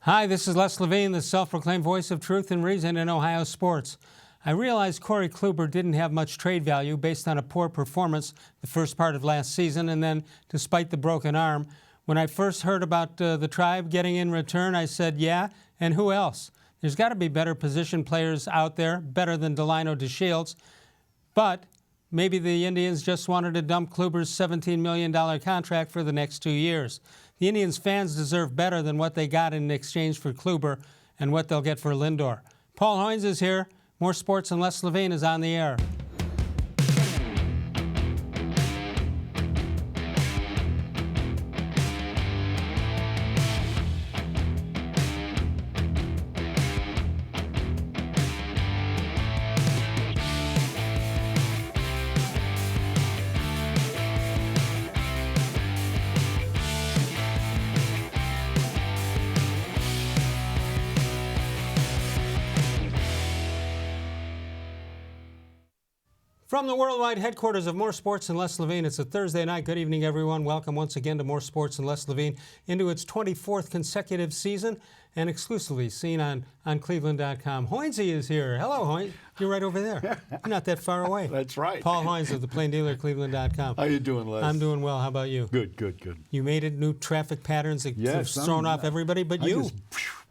Hi, this is Les-Levine, the self-proclaimed voice of truth and reason in Ohio sports. I realized Corey-Kluber didn't have much trade value based on a poor performance the first part of last season, and then despite the broken arm. When I first heard about the Tribe getting in return, I said, yeah, and who else? There's got to be better position players out there, better than Delino DeShields. But maybe the Indians just wanted to dump Kluber's $17 million contract for the next 2 years. The Indians fans deserve better than what they got in exchange for Kluber and what they'll get for Lindor. Paul Hoynes is here. More Sports and Les-Levine is on the air. From the worldwide headquarters of More Sports and Les-Levine, it's a Thursday night. Good evening, everyone. Welcome once again to More Sports and Les-Levine into its 24th consecutive season and exclusively seen on cleveland.com. Hoynesy is here. Hello, Hoynes. You're right over there. You're not that far away. That's right. Paul Hoynes of the Plain Dealer, cleveland.com. How you doing, Les? I'm doing well. How about you? Good, good, good. You made it. New traffic patterns that have thrown off everybody, but you. Just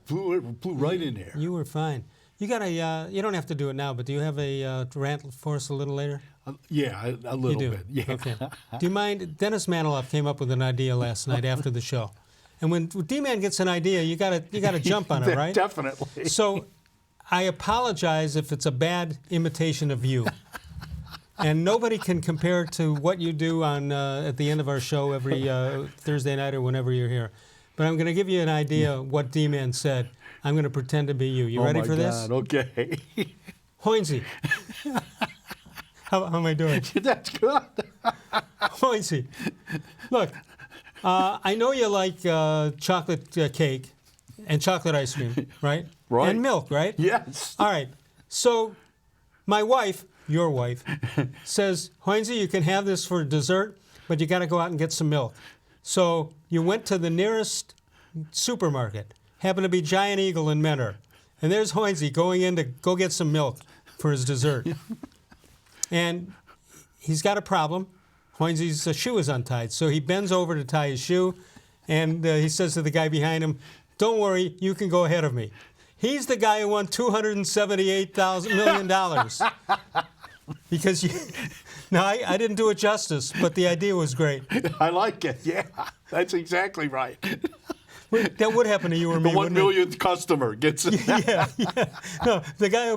flew right in there. You were fine. You got a. You don't have to do it now, but do you have a rant for us a little later? Yeah, a little bit. Yeah. Okay. Do you mind? Dennis Maniloff came up with an idea last night after the show, and when D-Man gets an idea, you got to jump on it, right? Definitely. So, I apologize if it's a bad imitation of you, and nobody can compare to what you do on at the end of our show every Thursday night or whenever you're here. But I'm going to give you an idea of what D-Man said. I'm going to pretend to be you. You ready for this? Okay. Hoynesy. How am I doing? That's good. Hoynesy. Look, I know you like chocolate cake and chocolate ice cream, right? Right. And milk, right? Yes. All right. So my wife, your wife, says, Hoynesy, you can have this for dessert, but you got to go out and get some milk. So you went to the nearest supermarket. Happened to be Giant Eagle in Menor. And there's Hoynesy going in to go get some milk for his dessert. And he's got a problem. Hoynesy's shoe is untied. So he bends over to tie his shoe, and he says to the guy behind him, don't worry, you can go ahead of me. He's the guy who won $278 million. Because now, I didn't do it justice, but the idea was great. I like it, yeah. That's exactly right. That would happen to you or me. The 1 millionth customer gets it. Yeah. No, the guy who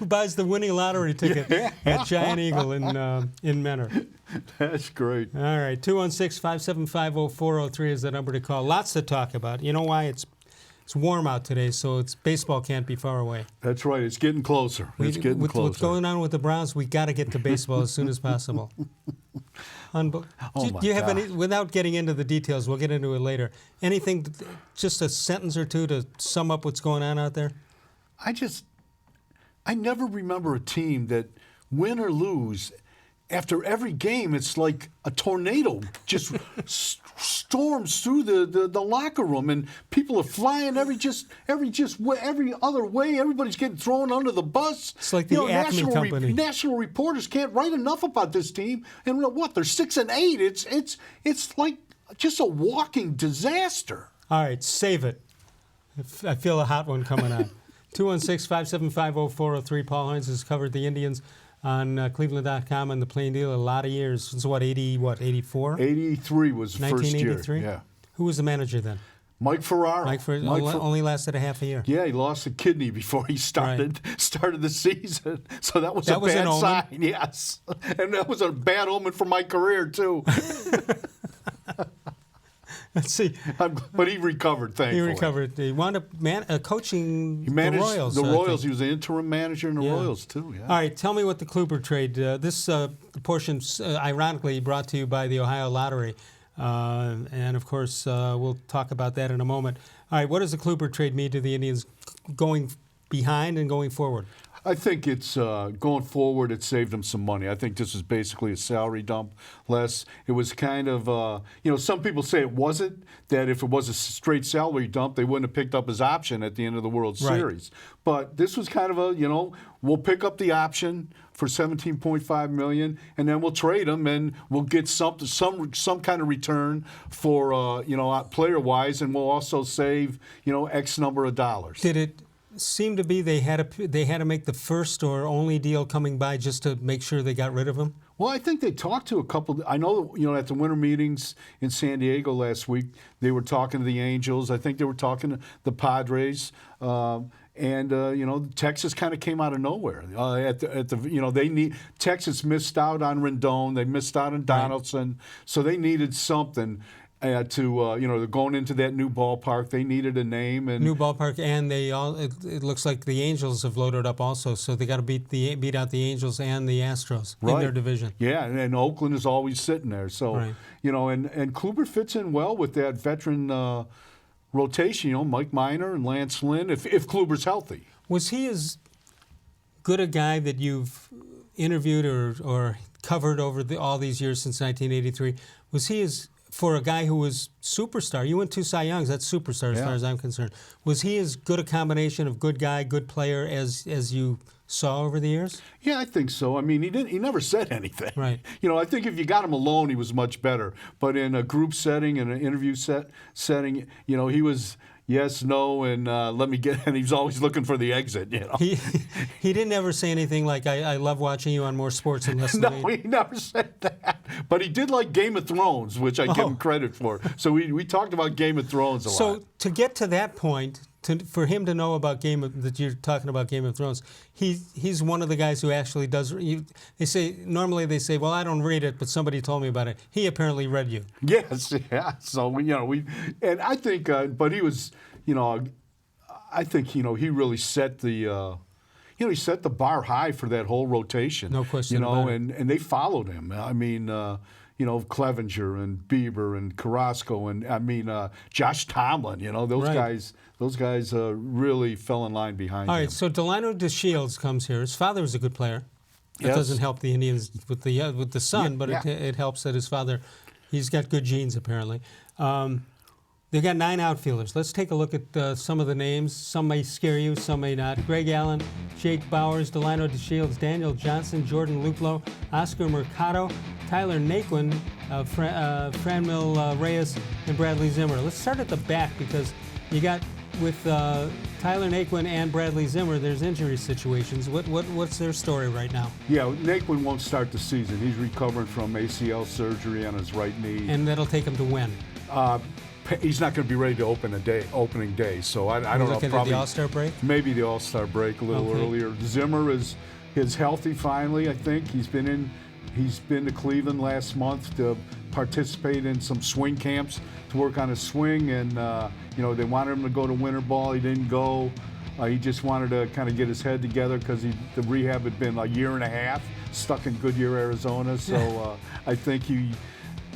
buys the winning lottery ticket at Giant Eagle in Menor. That's great. All right, 216-575-0403 is the number to call. Lots to talk about. You know why? It's warm out today, so baseball can't be far away. That's right. It's getting closer. It's getting closer. What's going on with the Browns, we got to get to baseball as soon as possible. Do you have any, without getting into the details, we'll get into it later, anything, just a sentence or two to sum up what's going on out there? I never remember a team that, win or lose, after every game, it's like a tornado just storms through the locker room, and people are flying every other way. Everybody's getting thrown under the bus. It's like the Acme Company. National reporters can't write enough about this team. And what? They're 6-8. It's like just a walking disaster. All right, save it. I feel a hot one coming on. 216-575-0403. Paul Hoynes has covered the Indians on cleveland.com and the Plain Dealer a lot of years. Since 84? 83 was the first year. 1983? Yeah. Who was the manager then? Mike Ferraro. Only lasted a half a year. Yeah, he lost a kidney before he started the season. So that was a bad sign, yes. And that was a bad omen for my career, too. Let's see. But he recovered, thankfully. He recovered. He wound up coaching the Royals. The Royals. He was an interim manager in the Royals, too. Yeah. All right, tell me what the Kluber trade, this portion, ironically, brought to you by the Ohio Lottery. And, of course, we'll talk about that in a moment. All right, what does the Kluber trade mean to the Indians going behind and going forward? I think it's going forward. It saved them some money. I think this is basically a salary dump. Less. It was kind of some people say it wasn't. That if it was a straight salary dump, they wouldn't have picked up his option at the end of the World Series. But this was kind of we'll pick up the option for $17.5 million, and then we'll trade him, and we'll get some kind of return for player wise, and we'll also save X number of dollars. Did it seem to be they had to make the first or only deal coming by just to make sure they got rid of him? Well, I think they talked to a couple. I know, at the winter meetings in San Diego last week, they were talking to the Angels. I think they were talking to the Padres. Texas kind of came out of nowhere. Texas missed out on Rendon. They missed out on Donaldson. So they needed something. They're going into that new ballpark. They needed a name and new ballpark, and it looks like the Angels have loaded up also. So they got to beat out the Angels and the Astros in their division. Yeah, and Oakland is always sitting there. So and Kluber fits in well with that veteran rotation. Mike Minor and Lance Lynn, if Kluber's healthy. Was he as good a guy that you've interviewed or covered over all these years since 1983? Was he as for a guy who was superstar? You went 2 Cy Youngs. That's superstar as far as I'm concerned. Was he as good a combination of good guy, good player as you saw over the years? Yeah, I think so. I mean, he never said anything. Right. I think if you got him alone, he was much better. But in a group setting, in an interview setting, he was yes, no, and let me get. And he was always looking for the exit. He didn't ever say anything like I love watching you on More Sports and Les-levine. No, he never said that. But he did like Game of Thrones, which I give him credit for. So we talked about Game of Thrones a lot. So to get to that point, for him to know about that you're talking about Game of Thrones, he's one of the guys who actually does. Normally they say, well, I don't read it, but somebody told me about it. He apparently read you. Yes, yeah. So and I think, but he was, I think he really set the. He set the bar high for that whole rotation. No question about it. And they followed him. I mean, Clevenger and Bieber and Carrasco and Josh Tomlin. Those guys really fell in line behind him. All right, so Delino DeShields comes here. His father was a good player. It doesn't help the Indians with the son, but it helps that his father, he's got good genes apparently. They've got 9 outfielders. Let's take a look at some of the names. Some may scare you, some may not. Greg Allen, Jake-Bauers, Delino DeShields, Daniel Johnson, Jordan-Luplow, Oscar-Mercado, Tyler-Naquin, Franmil Reyes, and Bradley-Zimmer. Let's start at the back because you got with Tyler-Naquin and Bradley-Zimmer, there's injury situations. What's their story right now? Yeah, Naquin won't start the season. He's recovering from ACL surgery on his right knee. And that'll take him to when? He's not going to be ready to opening day. So I don't know. Probably the All-Star break. Maybe the All-Star break a little earlier. Zimmer is healthy finally. I think he's been to Cleveland last month to participate in some swing camps to work on his swing, and they wanted him to go to winter ball. He didn't go. He just wanted to kind of get his head together because the rehab had been a year and a half stuck in Goodyear, Arizona. So I think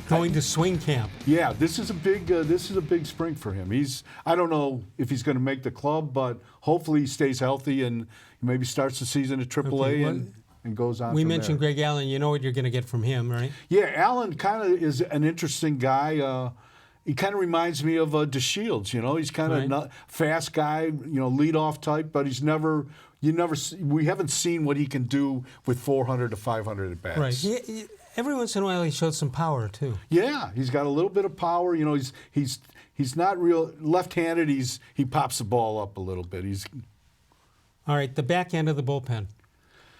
going to swing camp. Yeah, this is a big spring for him. I don't know if he's going to make the club, but hopefully he stays healthy and maybe starts the season at AAA and goes on. We mentioned Greg Allen. You know what you're going to get from him, right? Yeah, Allen kind of is an interesting guy. He kind of reminds me of DeShields. He's kind of a fast guy, leadoff type, but we haven't seen what he can do with 400 to 500 at bats. Right. Every once in a while, he shows some power too. Yeah, he's got a little bit of power. He's not real left-handed. He pops the ball up a little bit. All right, the back end of the bullpen.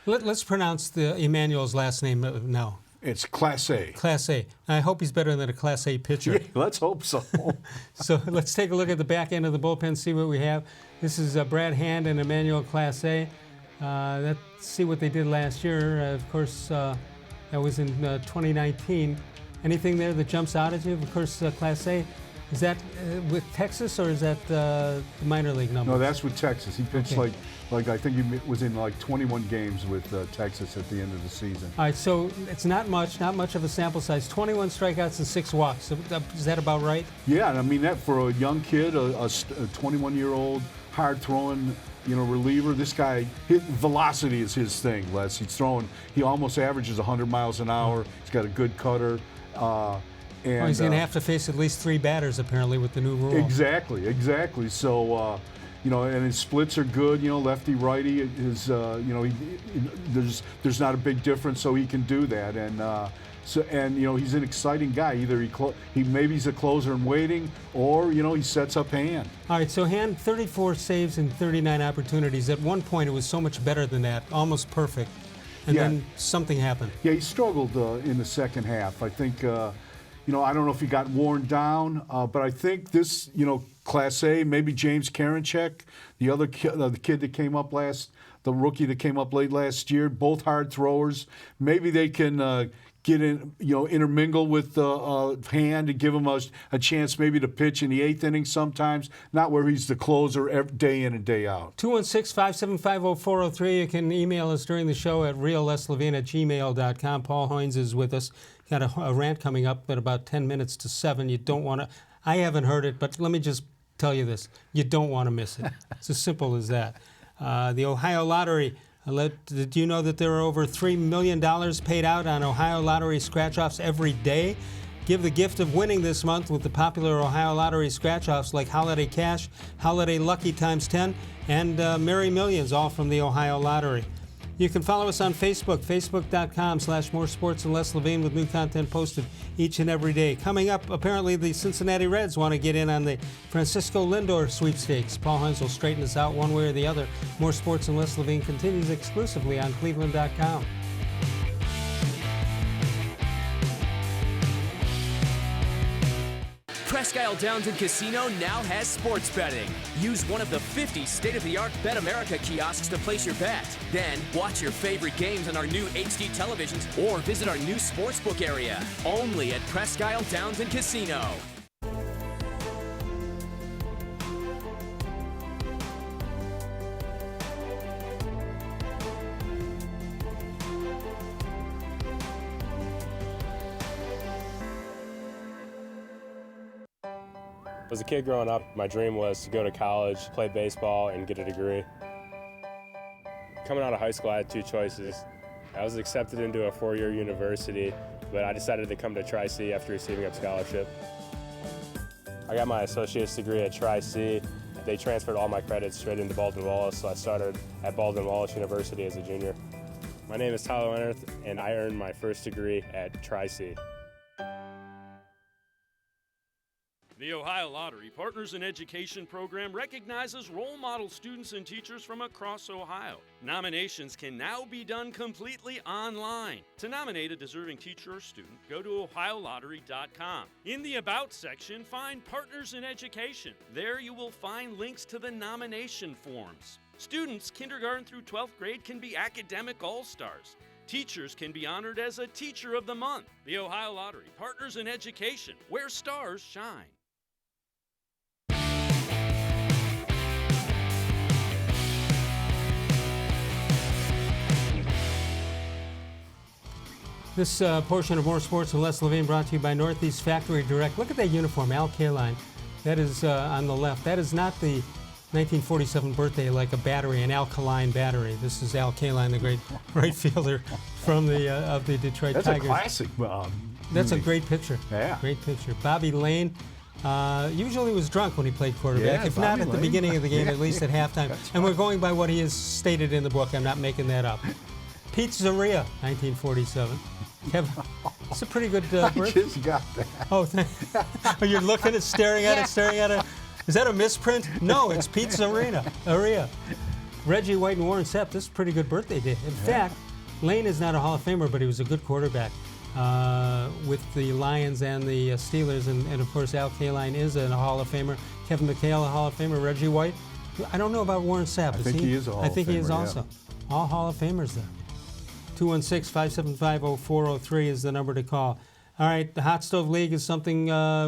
Let's pronounce Emmanuel's last name now. It's Class A. Class A. I hope he's better than a Class A pitcher. Yeah, let's hope so. So let's take a look at the back end of the bullpen, see what we have. This is Brad Hand and Emmanuel Class A. Let's see what they did last year. Of course, that was in 2019. Anything there that jumps out at you? Of course, Class A. Is that with Texas or is that the minor league number? No, that's with Texas. He pitched like I think he was in like 21 games with Texas at the end of the season. All right, so it's not much of a sample size. 21 strikeouts and 6 walks. So, is that about right? Yeah, and I mean that for a young kid, a 21-year-old, hard-throwing reliever. This guy, velocity is his thing, Les. He almost averages 100 miles an hour. He's got a good cutter. And he's going to have to face at least 3 batters, apparently, with the new rule. Exactly. So, and his splits are good. Lefty, righty. There's not a big difference, so he can do that. And he's an exciting guy. Either maybe he's a closer in waiting, or he sets up Hand. All right, so Hand, 34 saves and 39 opportunities. At one point, it was so much better than that, almost perfect. And then something happened. Yeah, he struggled in the second half. I think, I don't know if he got worn down, but I think this, Class A, maybe James Karinchak, the other the kid that came up the rookie that came up late last year, both hard throwers. Maybe they can get in, intermingle with Hand and give him a chance maybe to pitch in the 8th inning sometimes, not where he's the closer day in and day out. 216-575-0403. You can email us during the show at real-levine@gmail.com. Paul Hoynes is with us. Got a rant coming up at about 10 minutes to 7. You don't want to, I haven't heard it, but let me just tell you this. You don't want to miss it. It's as simple as that. The Ohio Lottery. Do you know that there are over $3 million paid out on Ohio Lottery scratch-offs every day? Give the gift of winning this month with the popular Ohio Lottery scratch-offs like Holiday Cash, Holiday Lucky times 10, and Merry Millions, all from the Ohio Lottery. You can follow us on Facebook, facebook.com/more-sports-and-les-levine, with new content posted each and every day. Coming up, apparently the Cincinnati Reds want to get in on the Francisco Lindor sweepstakes. Paul Hoynes will straighten us out one way or the other. More Sports and Les-Levine continues exclusively on cleveland.com. Presque Isle Downs and Casino now has sports betting. Use one of the 50 state-of-the-art Bet America kiosks to place your bet. Then, watch your favorite games on our new HD televisions or visit our new sportsbook area. Only at Presque Isle Downs and Casino. As a kid growing up, my dream was to go to college, play baseball, and get a degree. Coming out of high school, I had 2 choices. I was accepted into a 4-year university, but I decided to come to Tri-C after receiving a scholarship. I got my associate's degree at Tri-C. They transferred all my credits straight into Baldwin-Wallace, so I started at Baldwin-Wallace University as a junior. My name is Tyler-Naquin, and I earned my first degree at Tri-C. The Ohio Lottery Partners in Education program recognizes role model students and teachers from across Ohio. Nominations can now be done completely online. To nominate a deserving teacher or student, go to ohiolottery.com. In the About section, find Partners in Education. There you will find links to the nomination forms. Students kindergarten through 12th grade can be academic all-stars. Teachers can be honored as a Teacher of the Month. The Ohio Lottery Partners in Education, where stars shine. This portion of More Sports and Les-Levine brought to you by Northeast Factory Direct. Look at that uniform, Al Kaline. That is on the left. That is not the 1947 birthday like a battery, an alkaline battery. This is Al Kaline, the great right fielder from of the Detroit That's Tigers. That's a classic. That's a great picture. Yeah. Great picture. Bobby Lane usually was drunk when he played quarterback. Yeah, if not Bobby at the Lane. beginning of the game, Yeah. at least at halftime. And we're going by what he has stated in the book. I'm not making that up. Pizzeria, 1947. It's a pretty good I birth. just got that. Oh, you're looking at, staring at it. Is that a misprint? No, it's Pizzeria. Reggie White and Warren Sapp, this is a pretty good birthday day. In fact, Lane is not a Hall of Famer, but he was a good quarterback with the Lions and the Steelers. And of course, Al Kaline is a Hall of Famer. Kevin McHale, a Hall of Famer. Reggie White, I don't know about Warren Sapp. I think he is a Hall of Famer. I think he is yeah. also. All Hall of Famers there. 216-575-0403 is the number to call. All right, the Hot Stove League is something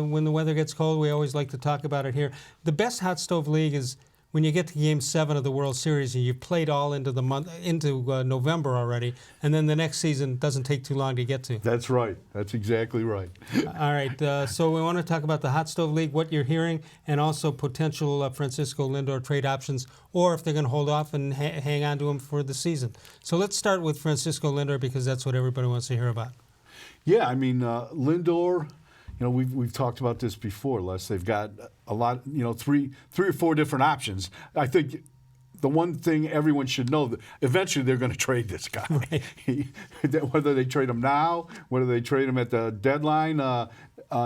when the weather gets cold, we always like to talk about it here. The best Hot Stove League is when you get to Game 7 of the World Series and you've played all into the month into November already, and then the next season doesn't take too long to get to. That's right. That's exactly right. All right. So we want to talk about the Hot Stove League, what you're hearing, and also potential Francisco Lindor trade options, or if they're going to hold off and hang on to him for the season. So let's start with Francisco Lindor because that's what everybody wants to hear about. Yeah, I mean, Lindor, we've talked about this before, Les. They've got a lot, three or four different options. I think the one thing everyone should know, that eventually they're going to trade this guy. Right. Whether they trade him now, whether they trade him at the deadline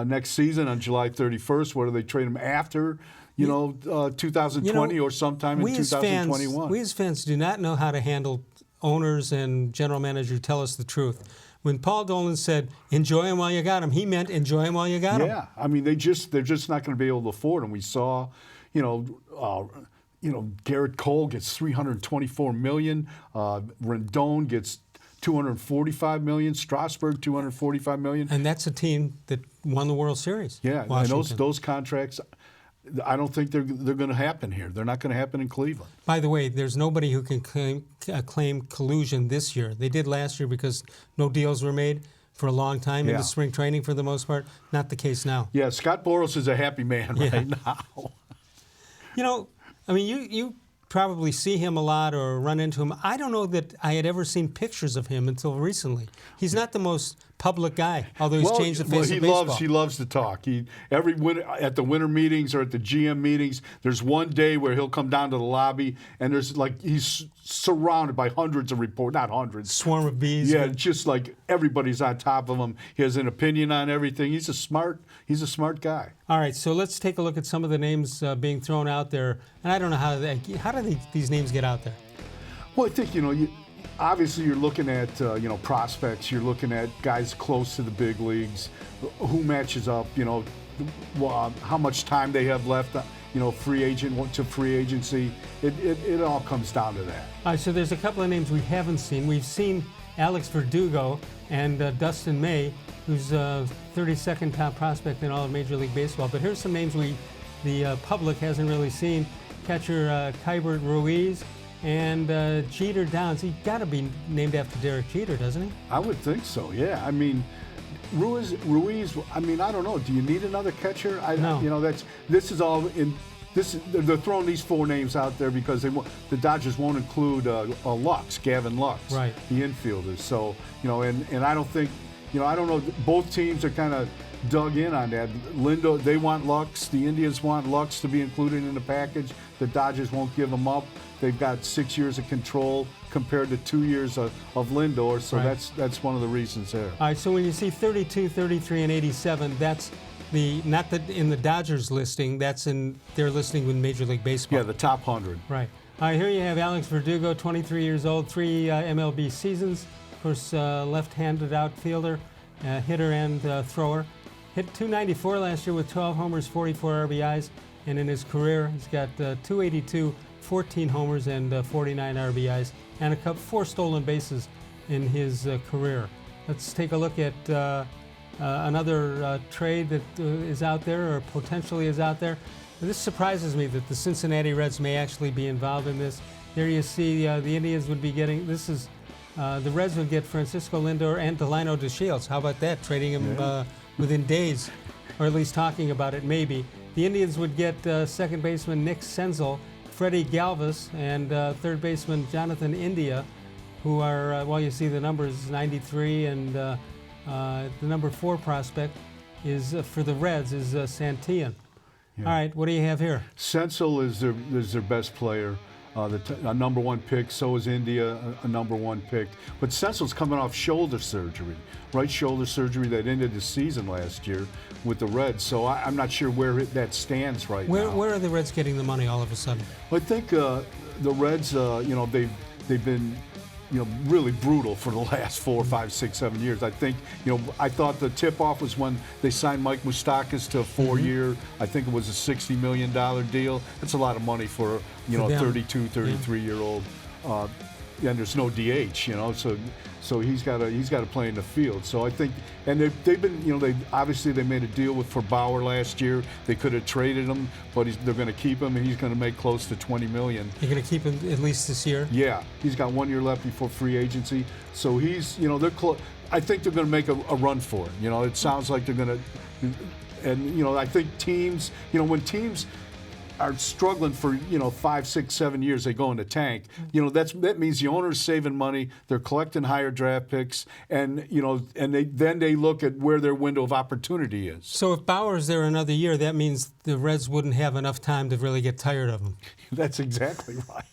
next season on July 31st, whether they trade him after 2020 or sometime in 2021. We as fans do not know how to handle owners and general managers who tell us the truth. When Paul Dolan said, enjoy him while you got him, he meant enjoy him while you got him. Yeah, I mean, they're just not going to be able to afford him. We saw, Garrett Cole gets $324 million. Rendon gets $245 million. Strasburg, $245 million. And that's a team that won the World Series. Yeah, Washington. and those contracts, I don't think they're going to happen here. They're not going to happen in Cleveland. By the way, there's nobody who can claim collusion this year. They did last year because no deals were made for a long time in the spring training for the most part. Not the case now. Yeah, Scott Boras is a happy man right now. You probably see him a lot or run into him. I don't know that I had ever seen pictures of him until recently. He's not the most public guy, although he's changed the face of baseball. He loves to talk. Every winter, at the winter meetings or at the GM meetings, there's one day where he'll come down to the lobby and he's surrounded by hundreds of reporters, not hundreds. Swarm of bees. Yeah, just like everybody's on top of him. He has an opinion on everything. He's a smart guy. All right, so let's take a look at some of the names being thrown out there. And I don't know how do these names get out there? Well, I think, obviously you're looking at, prospects. You're looking at guys close to the big leagues, who matches up, how much time they have left, free agent to free agency. It all comes down to that. All right, so there's a couple of names we haven't seen. We've seen Alex Verdugo and Dustin May, who's 32nd top prospect in all of Major League Baseball. But here's some names the public hasn't really seen. Catcher Keibert Ruiz and Jeter Downs. He's got to be named after Derek Jeter, doesn't he? I would think so, yeah. I mean, Ruiz, I mean, I don't know. Do you need another catcher? No. They're throwing these four names out there because the Dodgers won't include Gavin Lux, right, the infielders. So, and I don't think, I don't know, both teams are kind of dug in on that. Lindor, they want Lux. The Indians want Lux to be included in the package. The Dodgers won't give him up. They've got 6 years of control compared to 2 years of Lindor, so right, that's one of the reasons there. All right, so when you see 32, 33, and 87, that's not in the Dodgers listing, that's in their listing with Major League Baseball. Yeah, the top 100. Right. All right, here you have Alex Verdugo, 23 years old, 3 MLB seasons. Of course, left-handed outfielder, hitter and thrower. Hit .294 last year with 12 homers, 44 RBIs, and in his career, he's got .282, 14 homers and 49 RBIs, and 4 stolen bases in his career. Let's take a look at another trade that is out there or potentially is out there. This surprises me that the Cincinnati Reds may actually be involved in this. There you see the Indians would be getting, the Reds would get Francisco Lindor and Delino DeShields. How about that, trading him within days, or at least talking about it maybe. The Indians would get second baseman Nick Senzel, Freddie Galvis, and third baseman Jonathan India, who are, you see the numbers 93, and the number 4 prospect is for the Reds is Santillan. Yeah. All right, what do you have here? Senzel is their best player. A number 1 pick, so is India, a number 1 pick. But Senzel's coming off shoulder surgery, right shoulder surgery that ended the season last year with the Reds. So I'm not sure where that stands right now. Where are the Reds getting the money all of a sudden? Well, I think the Reds, they've been, really brutal for the last 4, 5, 6, 7 years. I think, I thought the tip-off was when they signed Mike Moustakas to a 4-year, I think it was a $60 million deal. That's a lot of money for, a 32, 33-year-old and there's no DH, so he's got to play in the field. So I think, and they've been, they made a deal for Bauer last year. They could have traded him, but they're going to keep him, and he's going to make close to $20 million. You're going to keep him at least this year? Yeah, he's got 1 year left before free agency. So he's, they're close. I think they're going to make a run for it. It sounds like they're going to, and I think teams, when teams are struggling for 5, 6, 7 years, they go in the tank. That means the owner's saving money. They're collecting higher draft picks, and they look at where their window of opportunity is. So if Bauer's there another year, that means the Reds wouldn't have enough time to really get tired of him. That's exactly right.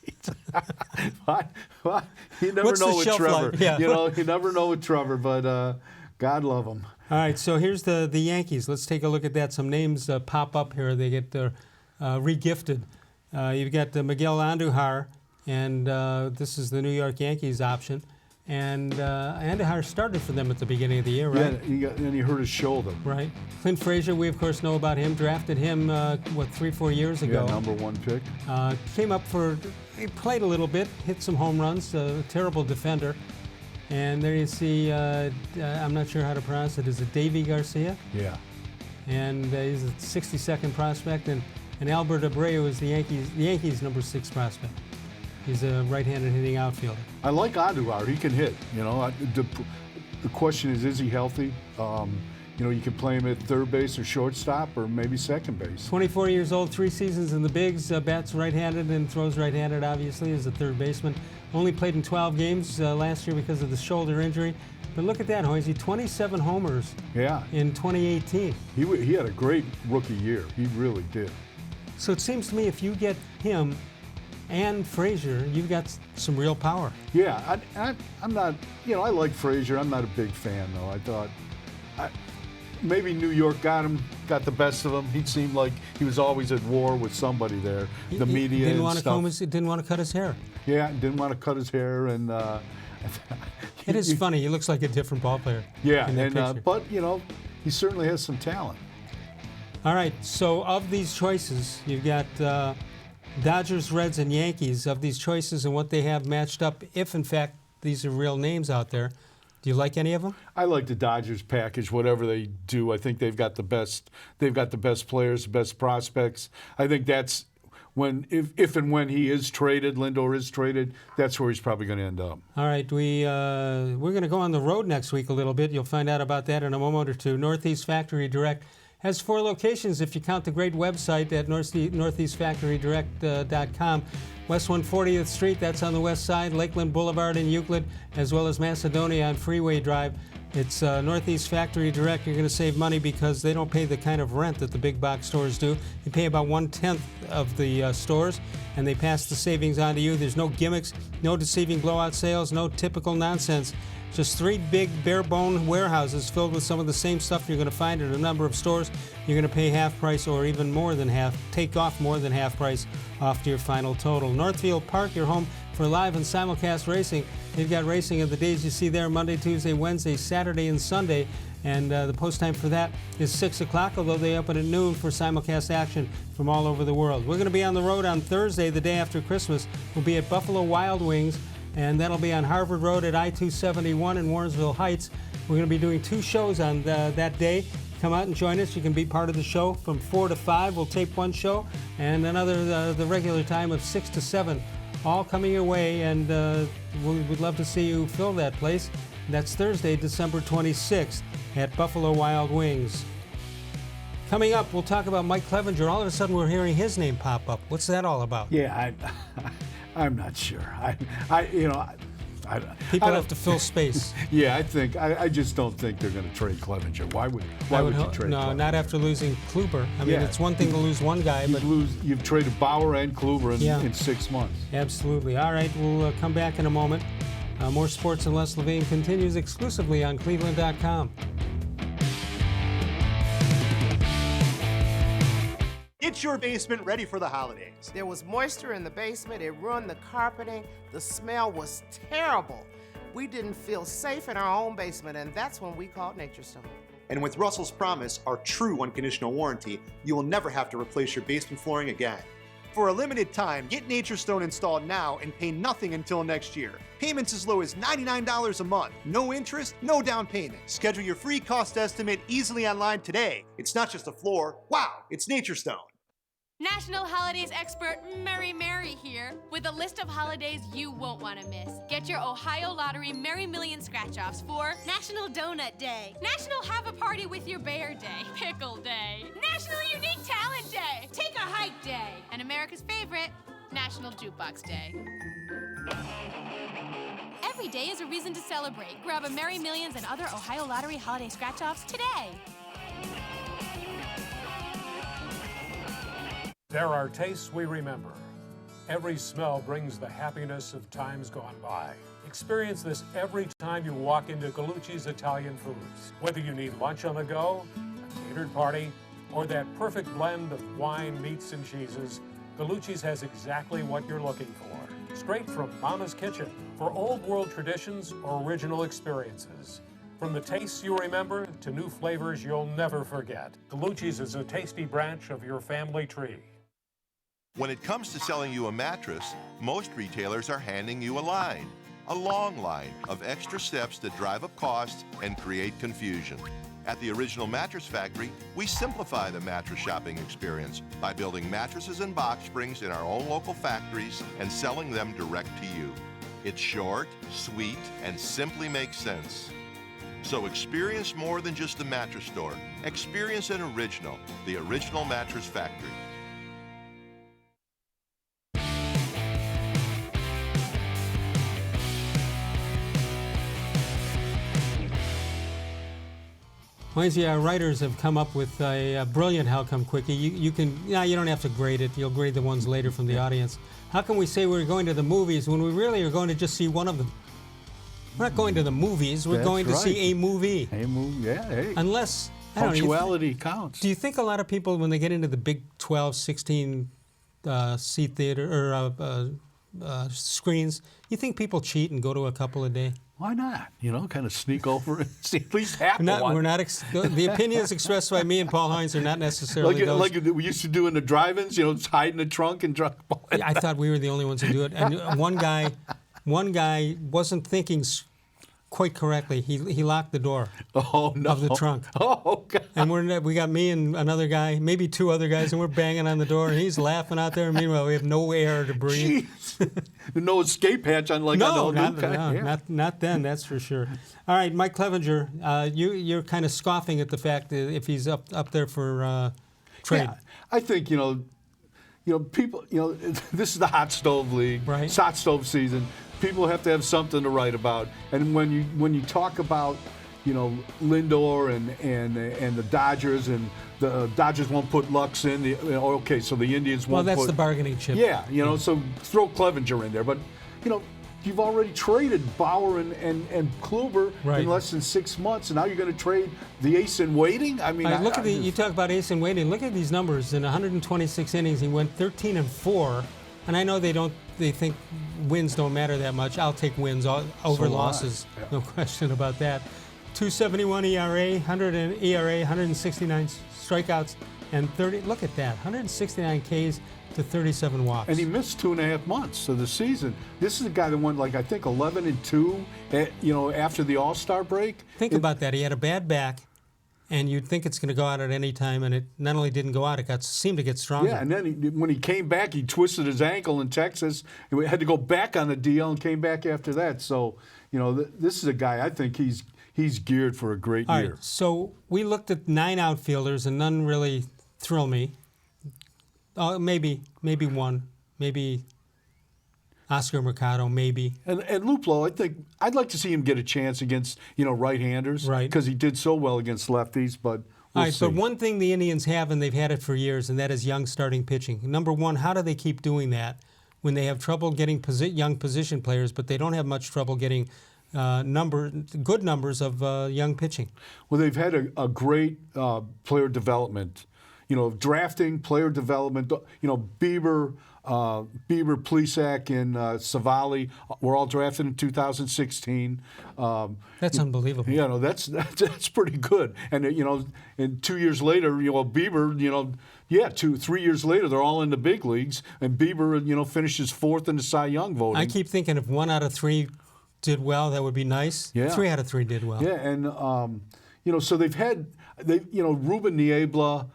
You never What's know the with shelf Trevor. life? Yeah. You never know with Trevor, but God love him. All right, so here's the Yankees. Let's take a look at that. Some names pop up here. They get re-gifted. You've got Miguel Andujar, and this is the New York Yankees option. And Andujar started for them at the beginning of the year, right? Yeah, and he hurt his shoulder. Right. Clint Frazier, we of course know about him. Drafted him, 3-4 years ago. Yeah, #1 pick. He played a little bit, hit some home runs, a terrible defender. And there you see, I'm not sure how to pronounce it, is it Davy Garcia? Yeah. And he's a 62nd prospect, and Albert Abreu is the Yankees' number 6 prospect. He's a right-handed hitting outfielder. I like Andujar. He can hit. The question is he healthy? You can play him at third base or shortstop or maybe second base. 24 years old, 3 seasons in the bigs, bats right-handed and throws right-handed, obviously, as a third baseman. Only played in 12 games last year because of the shoulder injury. But look at that, Hoynes, 27 homers in 2018. He had a great rookie year. He really did. So it seems to me if you get him and Frazier, you've got some real power. Yeah, I'm not, I like Frazier. I'm not a big fan, though. I thought maybe New York got the best of him. He seemed like he was always at war with somebody there, the media didn't and want stuff. Didn't want to cut his hair. Yeah, didn't want to cut his hair, and it is funny. He looks like a different ball player. Yeah, in that picture. but he certainly has some talent. All right, so of these choices, you've got Dodgers, Reds, and Yankees. Of these choices and what they have matched up, if in fact these are real names out there, do you like any of them? I like the Dodgers package, whatever they do. I think they've got the best. They've got the best players, the best prospects. I think that's if and when he is traded, Lindor is traded, that's where he's probably going to end up. All right, we're going to go on the road next week a little bit. You'll find out about that in a moment or two. Northeast Factory Direct has 4 locations if you count the great website at northeastfactorydirect.com. West 140th Street, that's on the west side, Lakeland Boulevard in Euclid, as well as Macedonia on Freeway Drive. It's Northeast Factory Direct. You're going to save money because they don't pay the kind of rent that the big box stores do. You pay about 1/10 of the stores, and they pass the savings on to you. There's no gimmicks, no deceiving blowout sales, no typical nonsense. Just 3 big bare-bone warehouses filled with some of the same stuff you're going to find at a number of stores. You're going to pay half price or even more than half, take off more than half price off to your final total. Northfield Park, your home for live and simulcast racing. They've got racing of the days you see there Monday, Tuesday, Wednesday, Saturday, and Sunday. And the post time for that is 6 o'clock, although they open at noon for simulcast action from all over the world. We're going to be on the road on Thursday, the day after Christmas. We'll be at Buffalo Wild Wings, and that'll be on Harvard Road at I-271 in Warrensville Heights. We're going to be doing 2 shows on that day. Come out and join us. You can be part of the show from 4 to 5. We'll tape 1 show, and another the regular time of 6 to 7. All coming your way, and we'd love to see you fill that place. That's Thursday, December 26th at Buffalo Wild Wings. Coming up, we'll talk about Mike Clevinger. All of a sudden, we're hearing his name pop up. What's that all about? Yeah, I'm not sure. People have to fill space. Yeah, I just don't think they're going to trade Clevinger. Why would you trade No, Clevinger? not after losing Kluber. I mean, it's one thing to lose one guy, but you've traded Bauer and Kluber in 6 months. Absolutely. All right, we'll come back in a moment. More Sports and Les-levine continues exclusively on cleveland.com. Get your basement ready for the holidays. There was moisture in the basement. It ruined the carpeting. The smell was terrible. We didn't feel safe in our own basement, and that's when we called Nature Stone. And with Russell's Promise, our true unconditional warranty, you will never have to replace your basement flooring again. For a limited time, get Nature Stone installed now and pay nothing until next year. Payments as low as $99 a month. No interest, no down payment. Schedule your free cost estimate easily online today. It's not just a floor. Wow, it's Nature Stone. National Holidays expert Mary here with a list of holidays you won't want to miss. Get your Ohio Lottery Merry Million scratch-offs for National Donut Day, National Have a Party with Your Bear Day, Pickle Day, National Unique Talent Day, Take a Hike Day, and America's favorite, National Jukebox Day. Every day is a reason to celebrate. Grab a Merry Millions and other Ohio Lottery holiday scratch-offs today. There are tastes we remember. Every smell brings the happiness of times gone by. Experience this every time you walk into Gallucci's Italian Foods. Whether you need lunch on the go, a catered party, or that perfect blend of wine, meats, and cheeses, Gallucci's has exactly what you're looking for. Straight from Mama's kitchen for old world traditions or original experiences. From the tastes you remember to new flavors you'll never forget. Gallucci's is a tasty branch of your family tree. When it comes to selling you a mattress, most retailers are handing you a long line of extra steps that drive up costs and create confusion. At the Original Mattress Factory, we simplify the mattress shopping experience by building mattresses and box springs in our own local factories and selling them direct to you. It's short, sweet, and simply makes sense. So experience more than just the mattress store. Experience an original, the Original Mattress Factory. Hoynes, our writers have come up with a brilliant how come quickie. You don't have to grade it. You'll grade the ones later from the audience. How can we say we're going to the movies when we really are going to just see one of them? We're not going to the movies. We're going to see a movie. A movie, yeah. Hey. Unless, I don't know, punctuality counts. Do you think a lot of people, when they get into the big 12, 16 seat theater or screens, you think people cheat and go to a couple a day? Why not? You know, kind of sneak over and see at least half of one. The opinions expressed by me and Paul Hoynes are not necessarily those. Like we used to do in the drive-ins, you know, hide in the trunk and drive. I thought we were the only ones who do it. And one guy wasn't thinking quite correctly. He locked the door of the trunk. Oh, God. And we got me and another guy, maybe two other guys, and we're banging on the door, and he's laughing out there. And meanwhile, we have no air to breathe. No escape hatch on not then, that's for sure. All right, Mike-Clevinger, you're kind of scoffing at the fact that if he's up there for trade. Yeah, I think, people, this is the hot stove league. Right. It's hot stove season. People have to have something to write about. And when you talk about, Lindor and the Dodgers, and the Dodgers won't put Lux in. So the Indians won't. Well, that's the bargaining chip. Yeah, so throw Clevinger in there. But, you've already traded Bauer and Kluber in less than 6 months, and now you're going to trade the ace in waiting? I mean, you talk about ace in waiting. Look at these numbers. In 126 innings, he went 13-4. And I know they think wins don't matter that much. I'll take wins over losses. Yeah. No question about that. 2.71 ERA, 169 strikeouts, and 30. Look at that, 169 Ks to 37 walks. And he missed 2.5 months of the season. This is a guy that went 11-2, after the All-Star break. Think about that. He had a bad back. And you'd think it's going to go out at any time, and it not only didn't go out, it seemed to get stronger. Yeah, and then when he came back, he twisted his ankle in Texas. He had to go back on the DL and came back after that. So, this is a guy, I think he's geared for a great year. All right, so we looked at 9 outfielders, and none really thrill me. Maybe one, maybe Oscar-Mercado, maybe. And Luplow, I think I'd like to see him get a chance against, right-handers. Right. Because he did so well against lefties, but we'll see. But one thing the Indians have, and they've had it for years, and that is young starting pitching. Number one, how do they keep doing that when they have trouble getting young position players, but they don't have much trouble getting good numbers of young pitching? Well, they've had a great player development. Drafting, player development. Bieber, Bieber, Plesac, and Savali were all drafted in 2016. That's unbelievable. You know, that's pretty good. And and 2 years later, Bieber, 3 years later, they're all in the big leagues, and Bieber, finishes 4th in the Cy Young voting. I keep thinking if 1 out of 3 did well, that would be nice. Yeah. 3 out of 3 did well. Yeah, and so Ruben Niebla,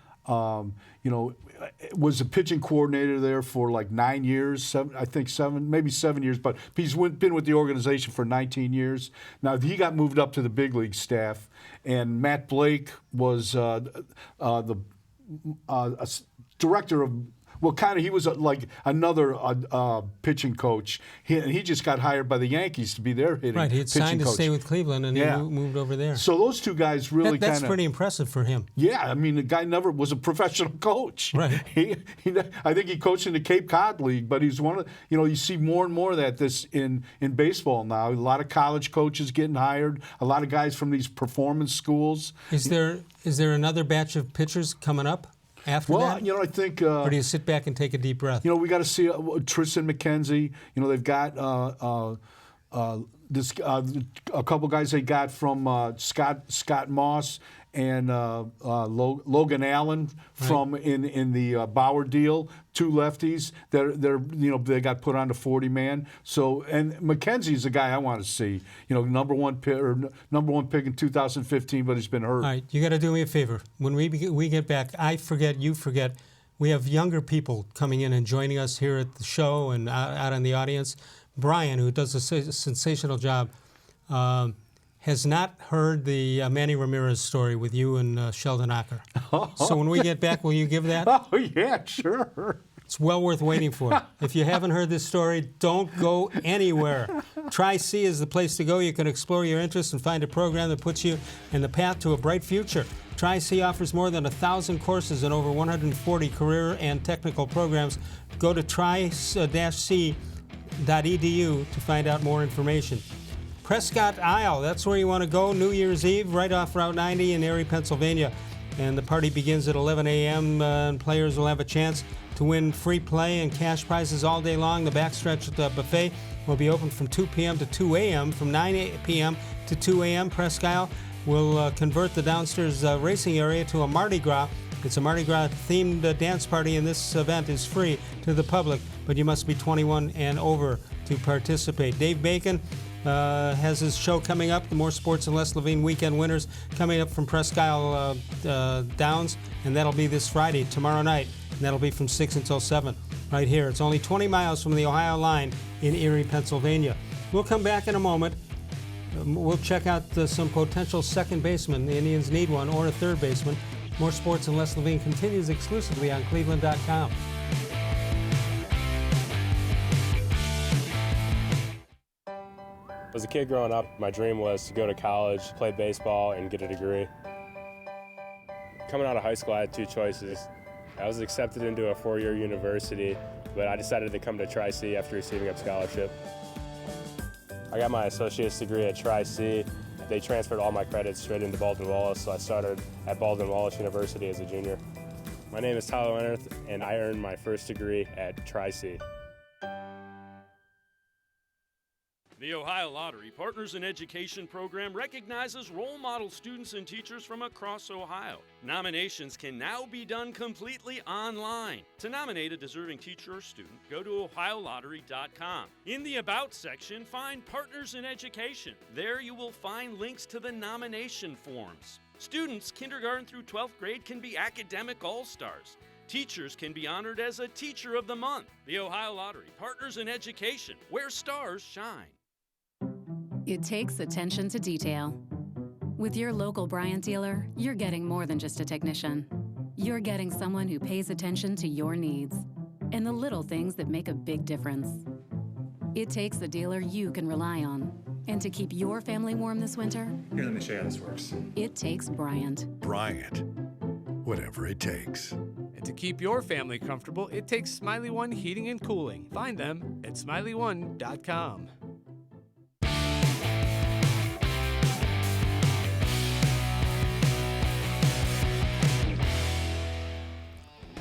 was a pitching coordinator there for like 9 years, maybe 7 years, but he's been with the organization for 19 years. Now, he got moved up to the big league staff, and Matt Blake was the director of, he was like another pitching coach. He just got hired by the Yankees to be their hitting Right, he had signed to coach. stay with Cleveland, and he moved over there. So those two guys really That's pretty impressive for him. Yeah, I mean, the guy never was a professional coach. Right. I think he coached in the Cape Cod League, but he's one of, you see more and more of that in baseball now. A lot of college coaches getting hired, a lot of guys from these performance schools. Is there another batch of pitchers coming up after that? Well, I think... or do you sit back and take a deep breath? We got to see Tristan McKenzie. They've got a couple guys they got from Scott Moss and Logan Allen from in the Bauer deal, 2 lefties. They got put on the 40-man. So, and McKenzie's a guy I want to see. Number one pick in 2015, but he's been hurt. All right, you got to do me a favor. When we get back, I forget, you forget. We have younger people coming in and joining us here at the show and out in the audience. Brian, who does a sensational job, has not heard the Manny Ramirez story with you and Sheldon Acker. So when we get back, will you give that? Oh, yeah, sure. It's well worth waiting for. If you haven't heard this story, don't go anywhere. Tri-C is the place to go. You can explore your interests and find a program that puts you in the path to a bright future. Tri-C offers more than 1,000 courses and over 140 career and technical programs. Go to tri-c.edu to find out more information. Prescott Isle, that's where you want to go. New Year's Eve, right off Route 90 in Erie, Pennsylvania. And the party begins at 11 a.m. And players will have a chance to win free play and cash prizes all day long. The backstretch at the buffet will be open from 2 p.m. to 2 a.m. From 9 p.m. to 2 a.m., Presque Isle will convert the downstairs racing area to a Mardi Gras. It's a Mardi Gras-themed dance party, and this event is free to the public, but you must be 21 and over to participate. Dave Bacon has his show coming up, the More Sports and Les-levine Weekend Winners, coming up from Presque Isle Downs, and that'll be this Friday, tomorrow night, and that'll be from 6 until 7 right here. It's only 20 miles from the Ohio line in Erie, Pennsylvania. We'll come back in a moment. We'll check out some potential second basemen. The Indians need one, or a third baseman. More Sports and Les-levine continues exclusively on cleveland.com. As a kid growing up, my dream was to go to college, play baseball, and get a degree. Coming out of high school, I had 2 choices. I was accepted into a 4-year university, but I decided to come to Tri-C after receiving a scholarship. I got my associate's degree at Tri-C. They transferred all my credits straight into Baldwin-Wallace, so I started at Baldwin-Wallace University as a junior. My name is Tyler-naquin, and I earned my first degree at Tri-C. The Ohio Lottery Partners in Education program recognizes role model students and teachers from across Ohio. Nominations can now be done completely online. To nominate a deserving teacher or student, go to ohiolottery.com. In the About section, find Partners in Education. There you will find links to the nomination forms. Students kindergarten through 12th grade can be academic all-stars. Teachers can be honored as a Teacher of the Month. The Ohio Lottery Partners in Education, where stars shine. It takes attention to detail. With your local Bryant dealer, you're getting more than just a technician. You're getting someone who pays attention to your needs and the little things that make a big difference. It takes a dealer you can rely on. And to keep your family warm this winter, here, let me show you how this works. It takes Bryant. Bryant. Whatever it takes. And to keep your family comfortable, it takes Smiley One Heating and Cooling. Find them at smiley1.com.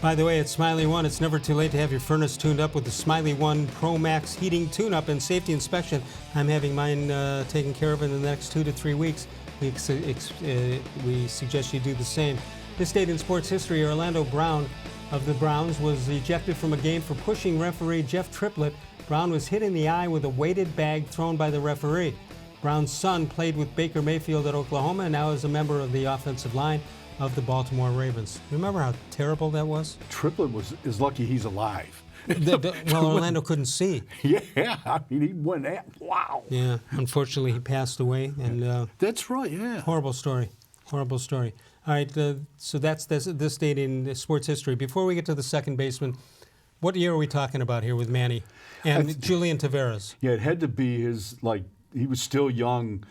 By the way, at Smiley One, it's never too late to have your furnace tuned up with the Smiley One Pro Max heating tune-up and safety inspection. I'm having mine taken care of in the next 2 to 3 weeks. We suggest you do the same. This date in sports history, Orlando Brown of the Browns was ejected from a game for pushing referee Jeff Triplett. Brown was hit in the eye with a weighted bag thrown by the referee. Brown's son played with Baker Mayfield at Oklahoma and now is a member of the offensive line of the Baltimore Ravens. Remember how terrible that was? Triplett is lucky he's alive. Well, Orlando couldn't see. Yeah, I mean, he went at, wow. Yeah, unfortunately, he passed away. And that's right, yeah. Horrible story. Horrible story. All right, so that's this date in sports history. Before we get to the second baseman, what year are we talking about here with Manny and Julian Tavares? Yeah, it had to be he was still young.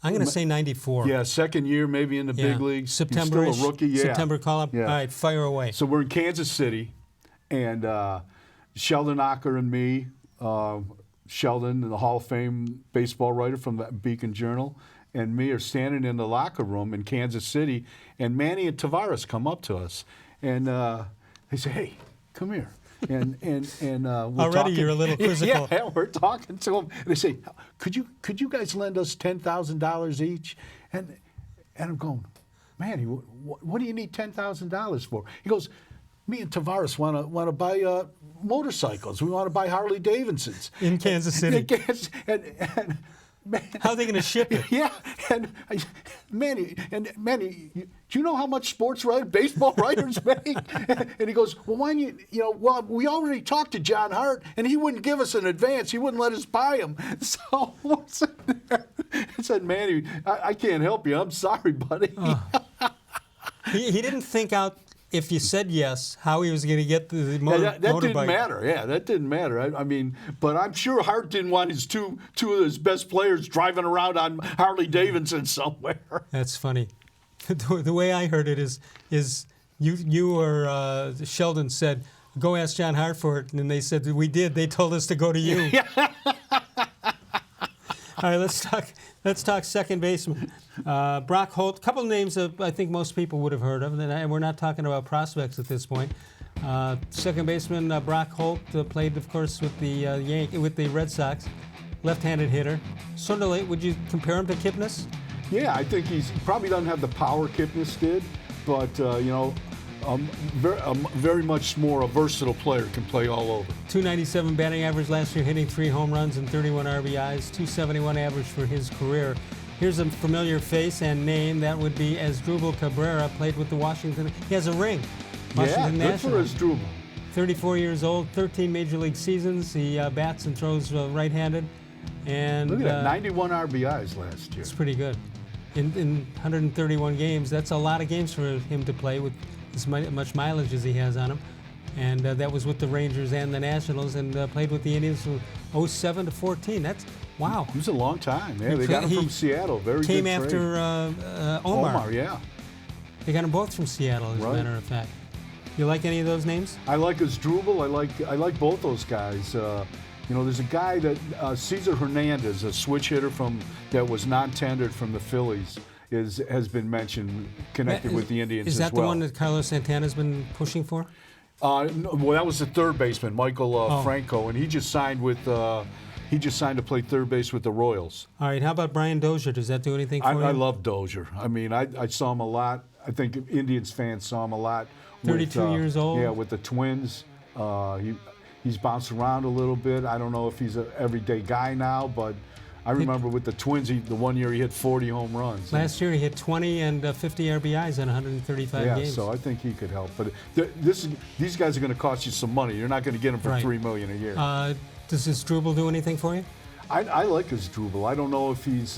I'm going to say 94. Yeah, second year maybe in the big leagues. September. He's still a rookie, yeah. September call-up? Yeah. All right, fire away. So we're in Kansas City, and Sheldon Ocker and me, Sheldon, the Hall of Fame baseball writer from the Beacon Journal, and me are standing in the locker room in Kansas City, and Manny and Tavares come up to us, and they say, "Hey, come here." And we're already talking. You're a little quizzical. Yeah, we're talking to them. And they say, "Could you guys lend us $10,000 each?" And I'm going, "Manny, what do you need $10,000 for?" He goes, "Me and Tavares want to buy motorcycles. We want to buy Harley Davidsons in Kansas City." And man, how are they going to ship it? Yeah, and Manny, do you know how much baseball writers make? And he goes, "Well, why don't well, we already talked to John Hart, and he wouldn't give us an advance. He wouldn't let us buy them." So I said, "Manny, I can't help you. I'm sorry, buddy." He didn't think out. If you said yes, how he was going to get the motorbike. That didn't matter. Yeah, that didn't matter. I mean, but I'm sure Hart didn't want his two of his best players driving around on Harley Davidson somewhere. That's funny. The way I heard it is you or Sheldon said, "Go ask John Hart for it," and they said, "We did. They told us to go to you." All right, let's talk second baseman. Brock Holt, a couple of names that I think most people would have heard of, and we're not talking about prospects at this point. Second baseman Brock Holt played, of course, with the Red Sox, left-handed hitter. Sort of late. Would you compare him to Kipnis? Yeah, I think he probably doesn't have the power Kipnis did, but very much more a versatile player, can play all over. .297 batting average last year, hitting 3 home runs and 31 RBIs, .271 average for his career. Here's a familiar face and name. That would be Asdrubal Cabrera, played with the Washington. He has a ring. Washington National. Good for Asdrubal. 34 years old, 13 major league seasons. He bats and throws right-handed. And look at that, 91 RBIs last year. It's pretty good. In 131 games, that's a lot of games for him to play with as much mileage as he has on him. And that was with the Rangers and the Nationals, and played with the Indians from 07 to 14. That's, wow. It was a long time. Yeah, they got him from Seattle. Very good trade. Came after Omar. Yeah. They got them both from Seattle, as a matter of fact. You like any of those names? I like Asdrubal. I like both those guys. There's a guy that Cesar Hernandez, a switch hitter that was non-tendered from the Phillies, has been mentioned, connected with the Indians as well. Is that the one that Carlos Santana's been pushing for? No, well, that was the third baseman, Michael Franco, and he just signed to play third base with the Royals. All right, how about Brian Dozier? Does that do anything for you? I love Dozier. I mean, I saw him a lot. I think Indians fans saw him a lot. 32 years old. Yeah, with the Twins. He's bounced around a little bit. I don't know if he's an everyday guy now, but I remember with the Twins, the one year he hit 40 home runs. Last year he hit 20 and 50 RBIs in 135 games. Yeah, so I think he could help. But these guys are going to cost you some money. You're not going to get them for $3 million a year. Does Asdrubal do anything for you? I like Asdrubal. I don't know if he's,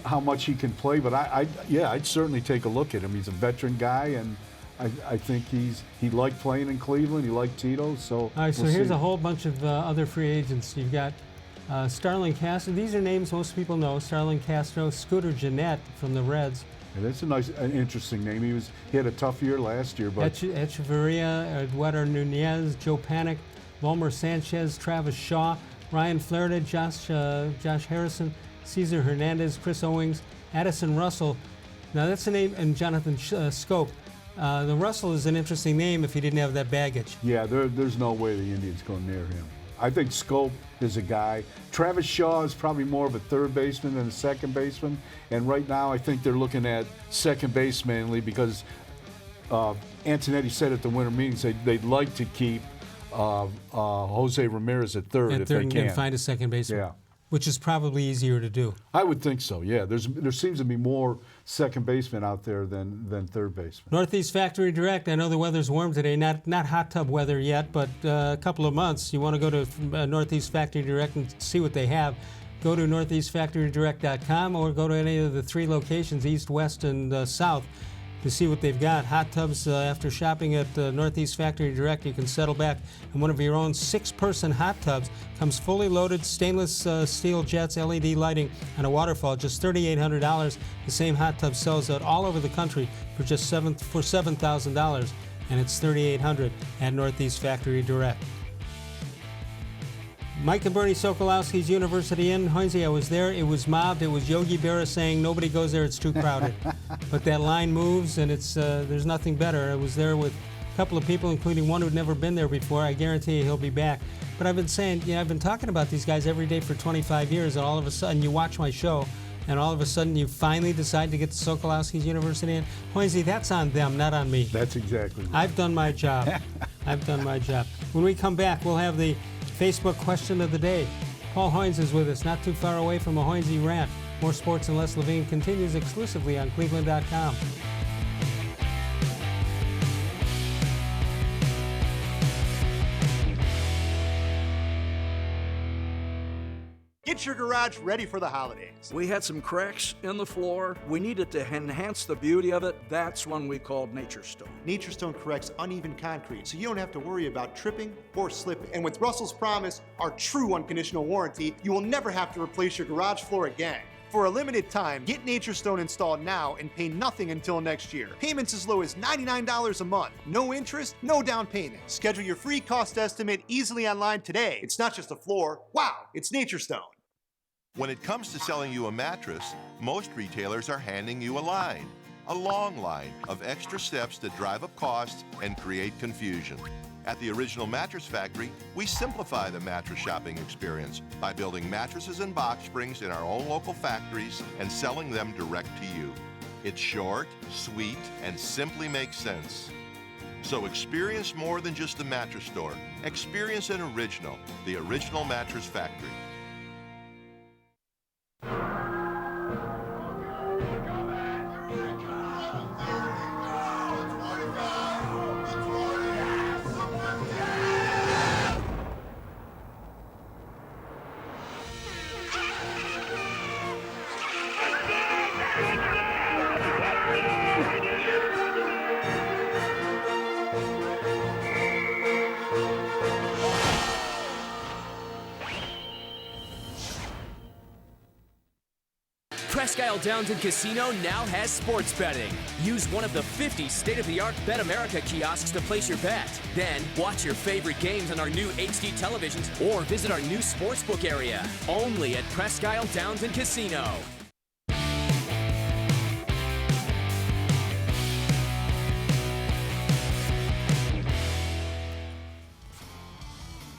how much he can play, but I'd certainly take a look at him. He's a veteran guy, and I think he liked playing in Cleveland. He liked Tito. So all right, so here's a whole bunch of other free agents. You've got Starlin Castro. These are names most people know. Starlin Castro, Scooter Gennett from the Reds. Yeah, that's an interesting name. He had a tough year last year, but Echeverria, Eduardo Nunez, Joe Panik, Volmer Sanchez, Travis Shaw, Ryan Flaherty, Josh Harrison, Cesar Hernandez, Chris Owings, Addison Russell. Now that's a name, and Jonathan Scope. The Russell is an interesting name if he didn't have that baggage. Yeah, there's no way the Indians go near him. I think Scope is a guy. Travis Shaw is probably more of a third baseman than a second baseman. And right now, I think they're looking at second base mainly because Antonetti said at the winter meetings they'd like to keep Jose-Ramirez at third if they can. And find a second baseman. Yeah. Which is probably easier to do. I would think so, yeah. There seems to be more second basemen out there than third basemen. Northeast Factory Direct, I know the weather's warm today, not hot tub weather yet, but a couple of months. You want to go to Northeast Factory Direct and see what they have. Go to northeastfactorydirect.com or go to any of the 3 locations, east, west, and south, to see what they've got. Hot tubs, after shopping at Northeast Factory Direct, you can settle back in one of your own 6-person hot tubs. Comes fully loaded, stainless steel jets, LED lighting, and a waterfall, just $3,800. The same hot tub sells out all over the country for just $7,000, and it's $3,800 at Northeast Factory Direct. Mike and Bernie Sokolowski's University Inn. Hoynes, I was there. It was mobbed. It was Yogi Berra saying, nobody goes there, it's too crowded. But that line moves, and it's there's nothing better. I was there with a couple of people, including one who'd never been there before. I guarantee you he'll be back. But I've been saying, I've been talking about these guys every day for 25 years, and all of a sudden you watch my show, and all of a sudden you finally decide to get to Sokolowski's University Inn. Hoynes, that's on them, not on me. That's exactly right. I've done my job. I've done my job. When we come back, we'll have the Facebook question of the day. Paul Hoynes is with us, not too far away from a Hoynesy rant. More Sports and Less Levine continues exclusively on cleveland.com. Get your garage ready for the holidays. We had some cracks in the floor. We needed to enhance the beauty of it. That's when we called Nature Stone. Nature Stone corrects uneven concrete, so you don't have to worry about tripping or slipping. And with Russell's Promise, our true unconditional warranty, you will never have to replace your garage floor again. For a limited time, get Nature Stone installed now and pay nothing until next year. Payments as low as $99 a month. No interest, no down payment. Schedule your free cost estimate easily online today. It's not just a floor. Wow, it's Nature Stone. When it comes to selling you a mattress, most retailers are handing you a line. A long line of extra steps that drive up costs and create confusion. At the Original Mattress Factory, we simplify the mattress shopping experience by building mattresses and box springs in our own local factories and selling them direct to you. It's short, sweet, and simply makes sense. So experience more than just the mattress store. Experience an original, the Original Mattress Factory. Presque Isle Downton Casino now has sports betting. Use one of the 50 state-of-the-art Bet America kiosks to place your bet. Then, watch your favorite games on our new HD televisions or visit our new sportsbook area. Only at Presque Isle Downton Casino.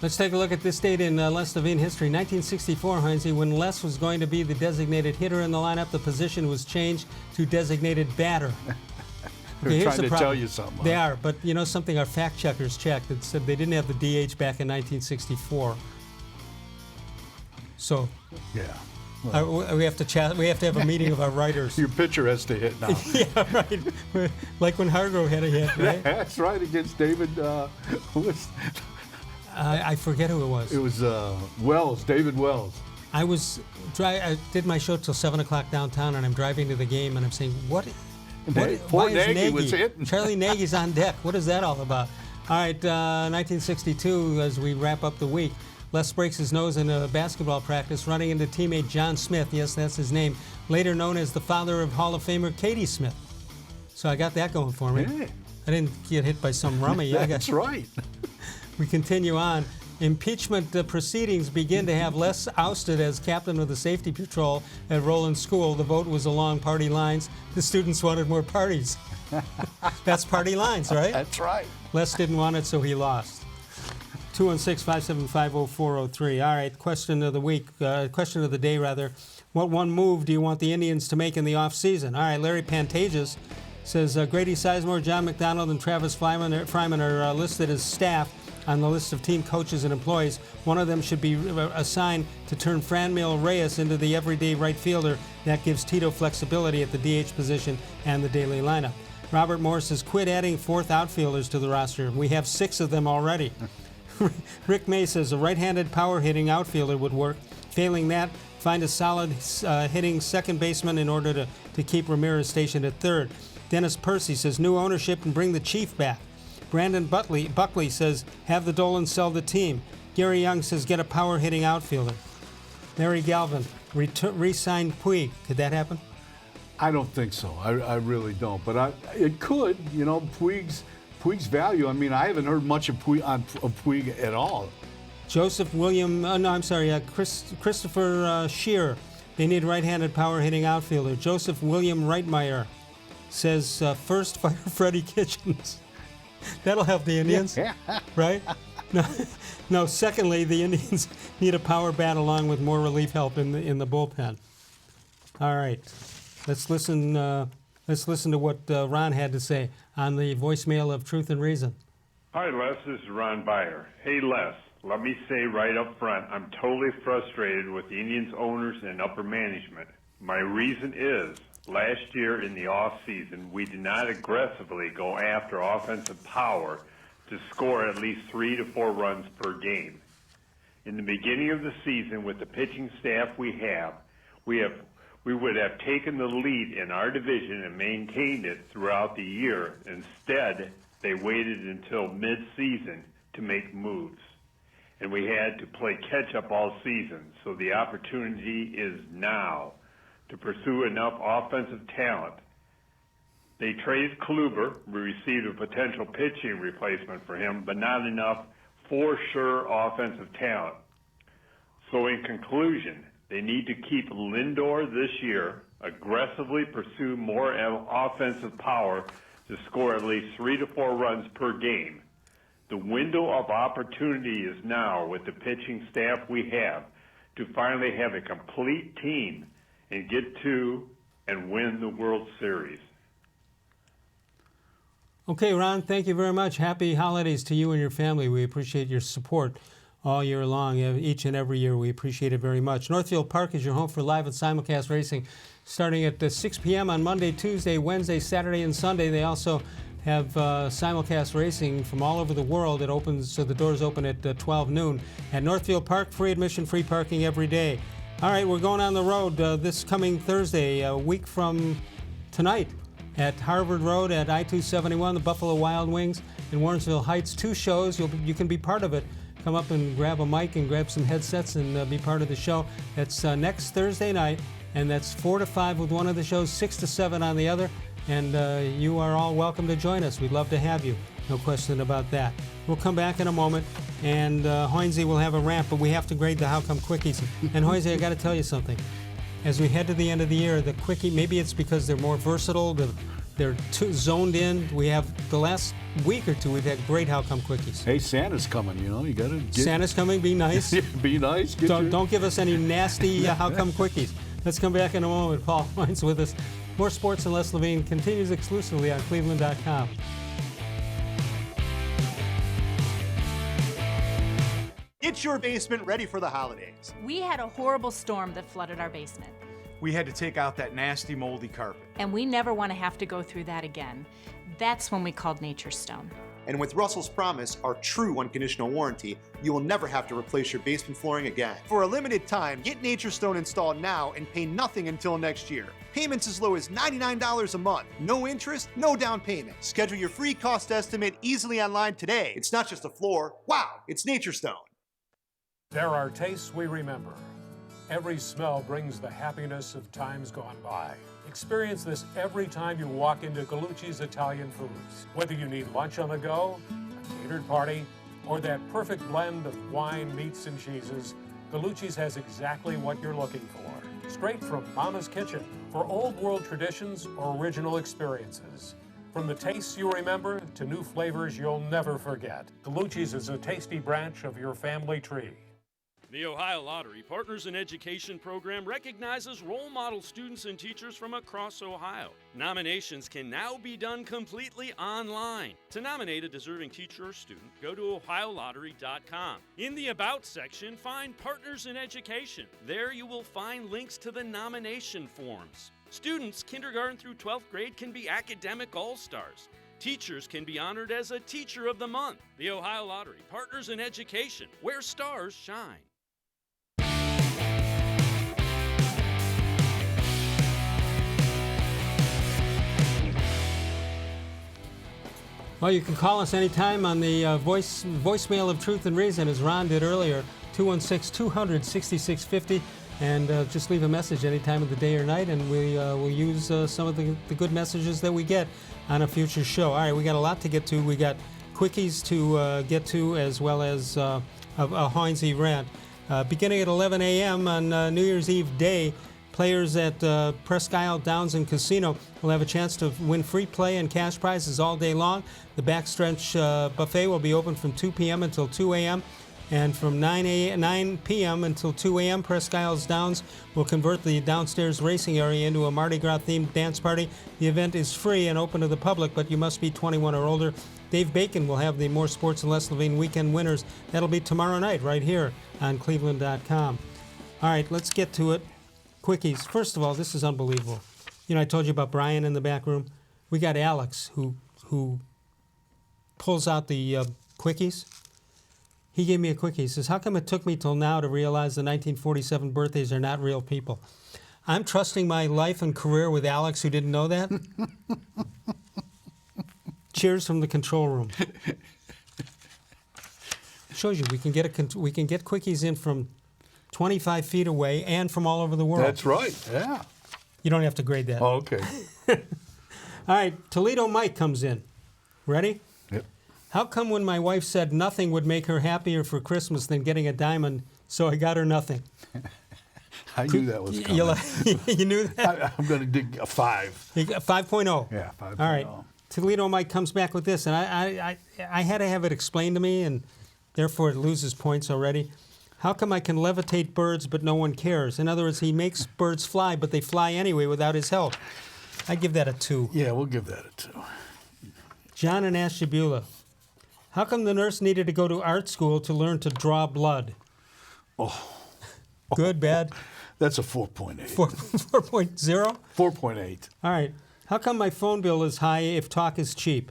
Let's take a look at this date in Les Levine history. 1964, Hoynes, when Les was going to be the designated hitter in the lineup, the position was changed to designated batter. They're trying to tell you something. They are, but you know something our fact checkers checked. It said they didn't have the DH back in 1964. So, yeah. We have to chat. We have to have a meeting of our writers. Your pitcher has to hit now. Yeah, right. Like when Hargrove had a hit, right? That's right, against David. I forget who it was. It was Wells, David Wells. I did my show till 7 o'clock downtown, and I'm driving to the game, and I'm saying, why is Nagy was hitting. Charlie Nagy's on deck. What is that all about? All right, 1962, as we wrap up the week, Les breaks his nose in a basketball practice, running into teammate John Smith. Yes, that's his name. Later known as the father of Hall of Famer Katie Smith. So I got that going for me. Yeah. I didn't get hit by some rummy. That's right. We continue on. Impeachment proceedings begin to have Les ousted as captain of the safety patrol at Roland School. The vote was along party lines. The students wanted more parties. That's party lines, right? That's right. Les didn't want it, so he lost. 216-575-0403. All right, question of the week, question of the day, rather. What one move do you want the Indians to make in the offseason? All right, Larry Pantages says Grady-Sizemore, John McDonald, and Travis Fryman are listed as staff on the list of team coaches and employees. One of them should be assigned to turn Franmil Reyes into the everyday right fielder. That gives Tito flexibility at the DH position and the daily lineup. Robert Moore says quit adding fourth outfielders to the roster. We have 6 of them already. Rick May says a right-handed power-hitting outfielder would work. Failing that, find a solid hitting second baseman in order to keep Ramirez stationed at third. Dennis Percy says new ownership and bring the Chief back. Brandon Buckley says have the Dolans sell the team. Gary Young says get a power-hitting outfielder. Larry Galvin, re-sign Puig. Could that happen? I don't think so. I really don't. But it could. You know, Puig's value. I mean, I haven't heard much of Puig at all. Joseph William, Christopher Shearer. They need right-handed power-hitting outfielder. Joseph William Reitmeyer says first fire Freddie Kitchens. That'll help the Indians, right? No. Secondly, the Indians need a power bat along with more relief help in the bullpen. All right, let's listen to what Ron had to say on the voicemail of Truth and Reason. Hi, Les. This is Ron Byer. Hey, Les. Let me say right up front, I'm totally frustrated with the Indians owners and upper management. My reason is, last year in the off-season, we did not aggressively go after offensive power to score at least 3 to 4 runs per game. In the beginning of the season, with the pitching staff we would have taken the lead in our division and maintained it throughout the year. Instead, they waited until mid-season to make moves. And we had to play catch-up all season, so the opportunity is now to pursue enough offensive talent. They traded Kluber. We received a potential pitching replacement for him, but not enough for sure offensive talent. So in conclusion, they need to keep Lindor this year, aggressively pursue more offensive power to score at least 3 to 4 runs per game. The window of opportunity is now with the pitching staff we have to finally have a complete team and get to and win the World Series. Okay, Ron, thank you very much. Happy holidays to you and your family. We appreciate your support all year long, each and every year. We appreciate it very much. Northfield Park is your home for live and simulcast racing starting at 6 p.m. on Monday, Tuesday, Wednesday, Saturday, and Sunday. They also have simulcast racing from all over the world. It opens, so the doors open at 12 noon. At Northfield Park, free admission, free parking every day. All right, we're going on the road this coming Thursday, a week from tonight, at Harvard Road at I-271, the Buffalo Wild Wings in Warrensville Heights. 2 shows. You can be part of it. Come up and grab a mic and grab some headsets and be part of the show. That's next Thursday night, and that's 4 to 5 with one of the shows, 6 to 7 on the other. And you are all welcome to join us. We'd love to have you. No question about that. We'll come back in a moment, and Hoynes will have a rant, but we have to grade the How Come Quickies. And Hoynes, I got to tell you something. As we head to the end of the year, the quickie, maybe it's because they're more versatile, they're too zoned in. We have, the last week or two, we've had great How Come Quickies. Hey, Santa's coming, you know, you got to get... Santa's coming, be nice. Be nice. Don't give us any nasty How Come Quickies. Let's come back in a moment. Paul Hoynes with us. More Sports and Les-levine continues exclusively on cleveland.com. Get your basement ready for the holidays. We had a horrible storm that flooded our basement. We had to take out that nasty moldy carpet. And we never want to have to go through that again. That's when we called Nature's Stone. And with Russell's Promise, our true unconditional warranty, you will never have to replace your basement flooring again. For a limited time, get Nature's Stone installed now and pay nothing until next year. Payments as low as $99 a month. No interest, no down payment. Schedule your free cost estimate easily online today. It's not just a floor. Wow, it's Nature's Stone. There are tastes we remember. Every smell brings the happiness of times gone by. Experience this every time you walk into Gallucci's Italian Foods. Whether you need lunch on the go, a catered party, or that perfect blend of wine, meats, and cheeses, Gallucci's has exactly what you're looking for. Straight from Mama's kitchen for old world traditions or original experiences. From the tastes you remember to new flavors you'll never forget, Gallucci's is a tasty branch of your family tree. The Ohio Lottery Partners in Education program recognizes role model students and teachers from across Ohio. Nominations can now be done completely online. To nominate a deserving teacher or student, go to ohiolottery.com. In the About section, find Partners in Education. There you will find links to the nomination forms. Students kindergarten through 12th grade can be academic all-stars. Teachers can be honored as a Teacher of the Month. The Ohio Lottery Partners in Education, where stars shine. Well, you can call us anytime on the voicemail of Truth and Reason, as Ron did earlier, 216-200-6650, and just leave a message any time of the day or night, and we will use some of the good messages that we get on a future show. All right, we got a lot to get to. We got quickies to get to, as well as a Hoynes rant. Beginning at 11 a.m. on New Year's Eve day, players at Presque Isle Downs and Casino will have a chance to win free play and cash prizes all day long. The backstretch buffet will be open from 2 p.m. until 2 a.m. And from 9 p.m. until 2 a.m., Presque Isle Downs will convert the downstairs racing area into a Mardi Gras-themed dance party. The event is free and open to the public, but you must be 21 or older. Dave Bacon will have the More Sports-and-Les-levine weekend winners. That'll be tomorrow night right here on cleveland.com. All right, let's get to it. Quickies. First of all, this is unbelievable. You know, I told you about Brian in the back room. We got Alex who pulls out the quickies. He gave me a quickie. He says, how come it took me till now to realize the 1947 birthdays are not real people? I'm trusting my life and career with Alex, who didn't know that. Cheers from the control room. Shows you we can get quickies in from 25 feet away and from all over the world. That's right, yeah. You don't have to grade that. Oh, okay. All right, Toledo Mike comes in. Ready? Yep. How come when my wife said nothing would make her happier for Christmas than getting a diamond, so I got her nothing? I knew that was coming. You knew that? I'm going to dig a 5. 5.0. Yeah, 5.0. All right. Toledo Mike comes back with this, and I had to have it explained to me, and therefore it loses points already. How come I can levitate birds but no one cares? In other words, he makes birds fly, but they fly anyway without his help. I give that a 2. Yeah, we'll give that a 2. John in Ashtabula. How come the nurse needed to go to art school to learn to draw blood? Oh. Good, bad? That's a 4.8. 4.0? 4.8. All right. How come my phone bill is high if talk is cheap?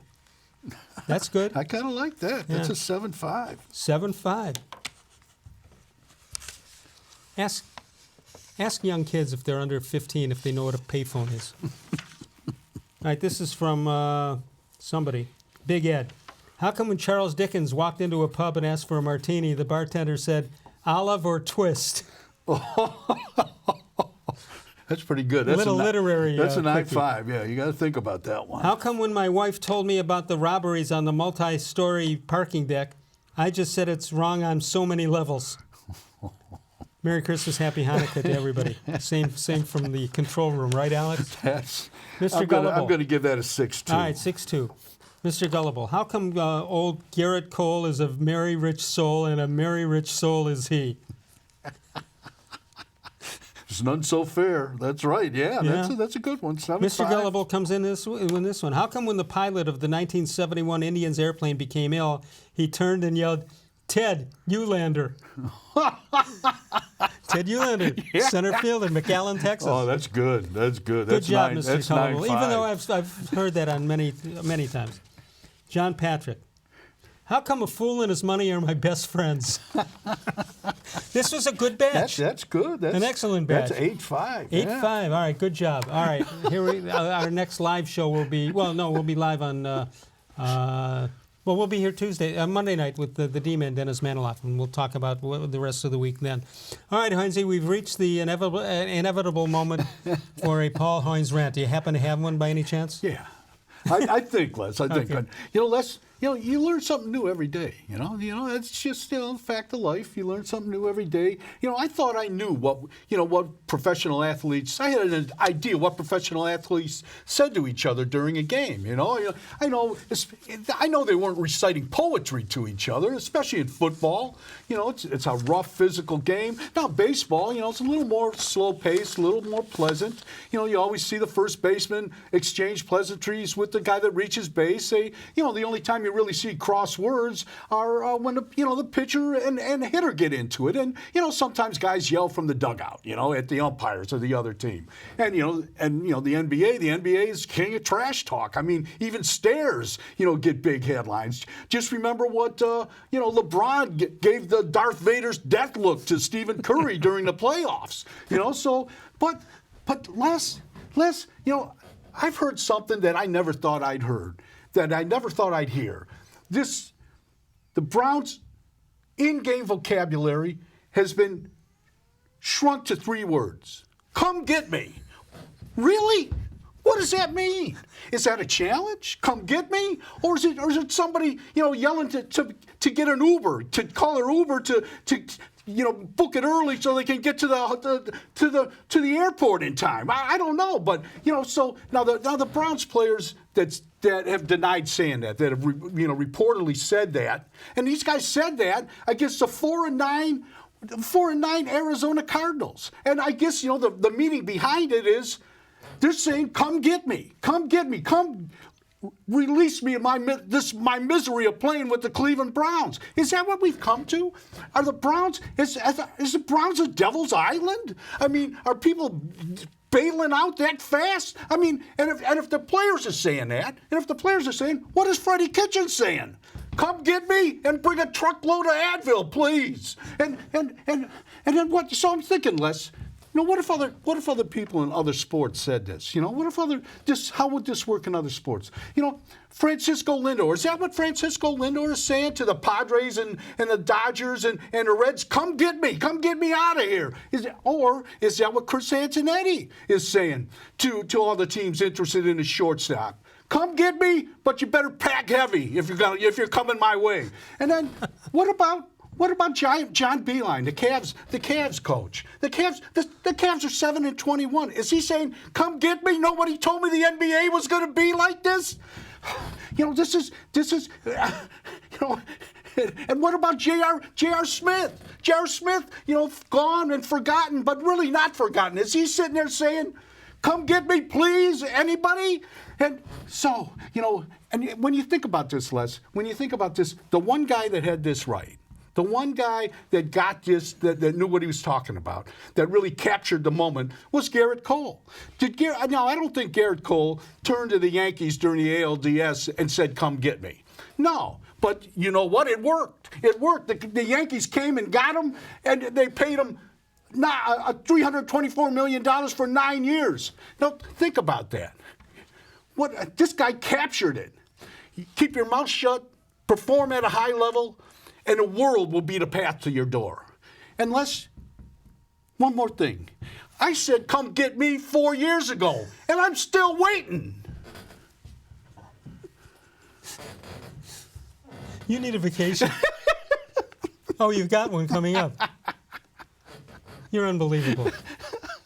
That's good. I kind of like that. That's Yeah. a 7.5. 7.5. Ask young kids if they're under 15 if they know what a payphone is. All right, this is from somebody. Big Ed. How come when Charles Dickens walked into a pub and asked for a martini, the bartender said, olive or twist? That's pretty good. That's Little literary. That's a quickie. 9.5. Yeah, you got to think about that one. How come when my wife told me about the robberies on the multi-story parking deck, I just said it's wrong on so many levels? Merry Christmas, Happy Hanukkah to everybody. Same from the control room, right, Alex? That's. Mr. Gullible. I'm going to give that a 6.2. All right, 6.2. Mr. Gullible, how come old Garrett Cole is a merry rich soul and a merry rich soul is he? It's none so fair. That's right. Yeah. That's a good one. 7.5. Mr. Gullible comes in this one. How come when the pilot of the 1971 Indians airplane became ill, he turned and yelled, Ted Eulander? Ted Eulander, Yeah. center field in McAllen, Texas. Oh, that's good. That's good. Good That's job, 9, Mr. that's Gullible. 9.5. Even though I've heard that on many times. John Patrick. How come a fool and his money are my best friends? This was a good batch. That's good. That's an excellent batch. That's 8.5. 8.5. All right, good job. All right, here our next live show will be. Well, no, we'll be live on. We'll be here Monday night with the D-Man, Dennis Maniloff, and we'll talk about the rest of the week then. All right, Hoynesy, we've reached the inevitable moment for a Paul Hoynes rant. Do you happen to have one by any chance? Yeah. I think, Les. I think. Okay. You know, Les, you learn something new every day. It's just a fact of life. You learn something new every day. I thought I knew what professional athletes. I had an idea what professional athletes said to each other during a game. I know they weren't reciting poetry to each other, especially in football. It's a rough physical game. Now baseball, it's a little more slow paced, a little more pleasant. You always see the first baseman exchange pleasantries with the guy that reaches base. The only time you really see cross words are when the pitcher and hitter get into it, and sometimes guys yell from the dugout, at the umpires of the other team, and the NBA is king of trash talk. I mean, even stares get big headlines. Just remember what LeBron gave the Darth Vader's death look to Stephen Curry during the playoffs. But Les, I've heard something that I never thought I'd heard, that I never thought I'd hear. The Browns' in-game vocabulary has been shrunk to 3 words. Come get me. Really? What does that mean? Is that a challenge? Come get me? Or is it somebody, yelling to get an Uber, to call their Uber to book it early so they can get to the airport in time? I don't know, but so now the Browns players that have denied saying that have reportedly said that, and these guys said that against the 4-9 Arizona Cardinals, and I guess the meaning behind it is they're saying, "Come get me, come get me, come." Release me of my misery of playing with the Cleveland Browns. Is that what we've come to? Are the Browns, is the Browns a devil's island? I mean, are people bailing out that fast? I mean, and if the players are saying that, and if the players are saying, what is Freddie Kitchens saying? Come get me and bring a truckload of Advil, please. And then what? So I'm thinking, Les, what if other people in other sports said this? How would this work in other sports? Francisco Lindor, is that what Francisco Lindor is saying to the Padres and the Dodgers and the Reds? Come get me out of here. Or is that what Chris Cincinnati is saying to all the teams interested in a shortstop? Come get me, but you better pack heavy if you're coming my way. And then what about John Beilein, the Cavs coach? The Cavs are 7-21. Is he saying, "Come get me"? Nobody told me the NBA was going to be like this. This is. And what about J.R. Smith? J.R. Smith, gone and forgotten, but really not forgotten. Is he sitting there saying, "Come get me, please, anybody"? And so, and when you think about this, Les, the one guy that had this right, the one guy that got this, that knew what he was talking about, that really captured the moment, was Garrett Cole. Now, I don't think Garrett Cole turned to the Yankees during the ALDS and said, "Come get me." No, but you know what? It worked. It worked. The Yankees came and got him, and they paid him $324 million for 9 years. Now, think about that. This guy captured it. Keep your mouth shut, perform at a high level, and the world will be the path to your door. Unless, one more thing. I said, "Come get me" 4 years ago, and I'm still waiting. You need a vacation. Oh, you've got one coming up. You're unbelievable.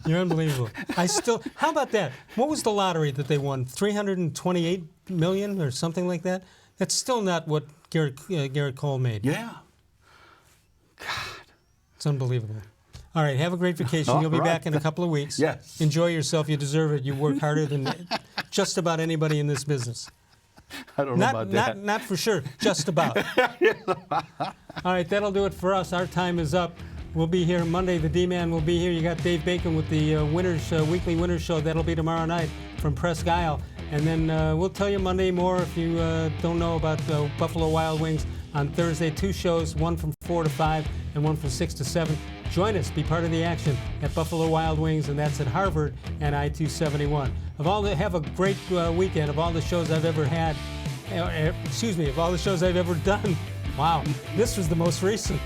You're unbelievable. How about that? What was the lottery that they won? $328 million or something like that? That's still not what Garrett Cole made. Yeah. God. It's unbelievable. All right, have a great vacation. You'll be back in a couple of weeks. Yes. Enjoy yourself. You deserve it. You work harder than just about anybody in this business. I don't know about that. Not for sure, just about. All right, that'll do it for us. Our time is up. We'll be here Monday. The D-Man will be here. You got Dave Bacon with the weekly Winners Show. That'll be tomorrow night from Presque Isle. And then we'll tell you Monday more if you don't know about Buffalo Wild Wings. On Thursday, 2 shows, one from 4 to 5 and one from 6 to 7. Join us, be part of the action at Buffalo Wild Wings, and that's at Harvard and I-271. Have a great weekend. Of all the shows I've ever had, of all the shows I've ever done, wow, this was the most recent.